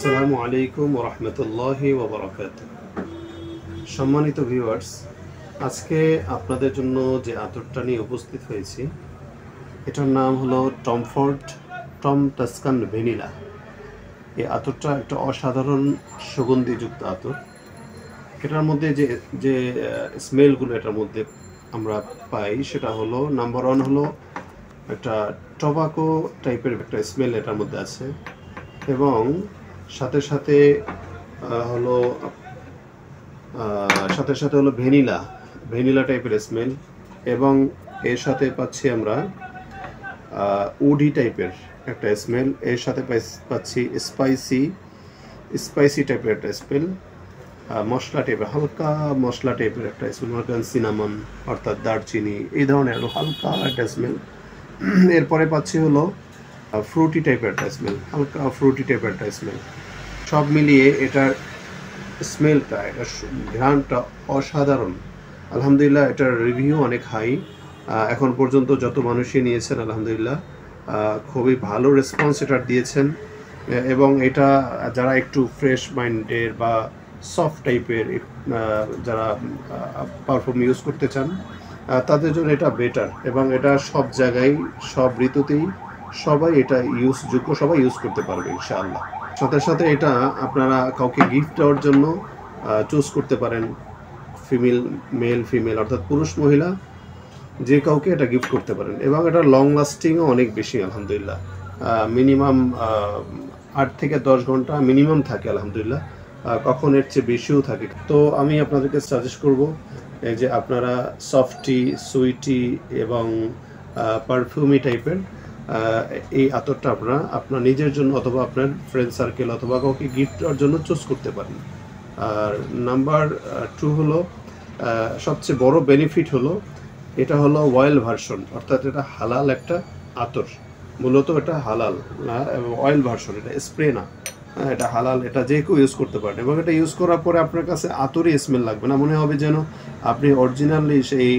আসসালামু আলাইকুম ওয়া রাহমাতুল্লাহি ওয়া বারাকাতুহু। সম্মানিত ভিউয়ার্স, আজকে আপনাদের জন্য যে আতরটা নিয়ে উপস্থিত হয়েছি এটার নাম হলো টম টাস্কান ভ্যানিলা। এই আতরটা একটা অসাধারণ সুগন্ধিযুক্ত আতর। এটার মধ্যে যে যে স্মেলগুলো এটার মধ্যে আমরা পাই সেটা হলো নাম্বার 1 হলো একটা টোবাকো টাইপের একটা স্মেল এটার মধ্যে আছে, এবং সাথে সাথে হলো ভ্যানিলা টাইপের স্মেল, এবং এর সাথে পাচ্ছি আমরা উডি টাইপের একটা স্মেল, এর সাথে পাচ্ছি স্পাইসি টাইপের একটা স্মেল, মশলা টাইপের হালকা মশলা টাইপের একটা স্মেল, সিনামন অর্থাৎ দারচিনি এই ধরনের হালকা একটা স্মেল। এরপরে পাচ্ছি হলো ফ্রুটি টাইপের একটা স্মেল, হালকা ফ্রুটি টাইপের একটা স্মেল। সব মিলিয়ে এটার স্মেলটা, এটার ঘ্রাণটা অসাধারণ। আলহামদুলিল্লাহ, এটার রিভিউ অনেক হাই। এখন পর্যন্ত যত মানুষই নিয়েছেন আলহামদুলিল্লাহ খুবই ভালো রেসপন্স এটার দিয়েছেন, এবং এটা যারা একটু ফ্রেশ মাইন্ডের বা সফট টাইপের যারা পারফিউম ইউজ করতে চান তাদের জন্য এটা বেটার, এবং এটা সব জায়গায় সব ঋতুতেই সবাই এটা ইউজযোগ্য, সবাই ইউজ করতে পারবে ইনশাআল্লাহ। সাথে সাথে এটা আপনারা কাউকে গিফট দেওয়ার জন্য চুজ করতে পারেন, মেল ফিমেল অর্থাৎ পুরুষ মহিলা যে কাউকে এটা গিফট করতে পারেন, এবং এটা লং লাস্টিংও অনেক বেশি আলহামদুলিল্লাহ। মিনিমাম 8 থেকে 10 ঘন্টা মিনিমাম থাকে আলহামদুলিল্লাহ, কখন এর চেয়ে বেশিও থাকে। তো আমি আপনাদেরকে সাজেস্ট করব যে আপনারা সফটি, সুইটি এবং পারফিউমি টাইপের এই আতরটা আপনার নিজের জন্য অথবা আপনার ফ্রেন্ড সার্কেল অথবা কাউকে গিফট দেওয়ার জন্য চুজ করতে পারেন। আর নাম্বার 2 হলো সবচেয়ে বড় বেনিফিট হলো এটা হলো অয়েল ভার্সন, অর্থাৎ এটা হালাল একটা আতর। মূলত এটা হালাল এবং অয়েল ভার্সন, এটা স্প্রে না, এটা হালাল, এটা যে কেউ ইউজ করতে পারেন, এবং এটা ইউজ করার পরে আপনার কাছে আতরই স্মেল লাগবে না, মনে হবে যেন আপনি অরিজিনালি সেই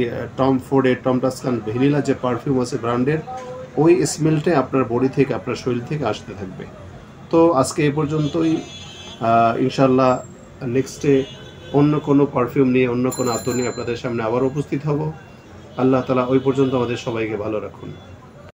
টম টাস্কান ভ্যানিলা যে পারফিউম আছে ব্র্যান্ডের ওই স্মেলটাই আপনার বডি থেকে, আপনার শরীর থেকে আসতে থাকবে। তো আজকে এই পর্যন্তই। ইনশাল্লাহ নেক্সটে অন্য কোনো পারফিউম নিয়ে, অন্য কোনো আতর নিয়ে আপনাদের সামনে আবার উপস্থিত হব। আল্লাহ তাআলা ওই পর্যন্ত আমাদের সবাইকে ভালো রাখুন।